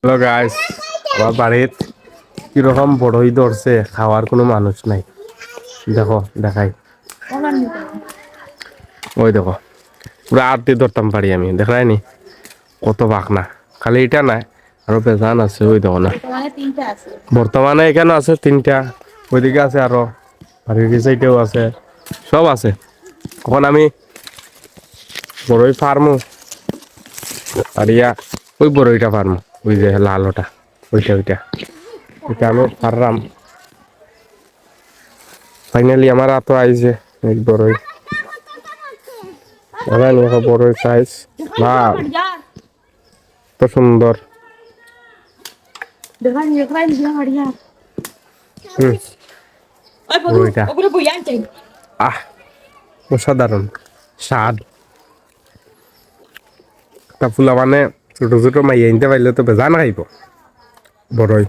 Hello guys, আমার বাড়িত কিরকম বড়ই ধরছে, খাওয়ার কোনো মানুষ নাই। দেখো দেখাই, ওই দেখো পুরো আরতি ধরতাম পারি আমি, দেখাই নি কত বাঘনা। খালি এটা নাই, আরো বেজান আছে, ওই দেখো না। বর্তমানে এখানে আছে তিনটা, ওইদিকে আছে আরো, বাড়ির সাইডেও আছে, সব আছে। এখন আমি বড়ই ফার্মু আর ওই বড়ইটা ফার্মু, ওই যে লাল ওটা, ওইটা এটা আমি পারলাম। ফাইনালি আমার হাতে আইছে এক বড়ই, বড়ই সাইজ, লাল, তো সুন্দর। বড়ইটা আহ অসাধারণ স্বাদ। তা ফুলা মানে ছোট ছোট মাইয়া আনতে পারলে তো বেজা না খাইব বড়ই।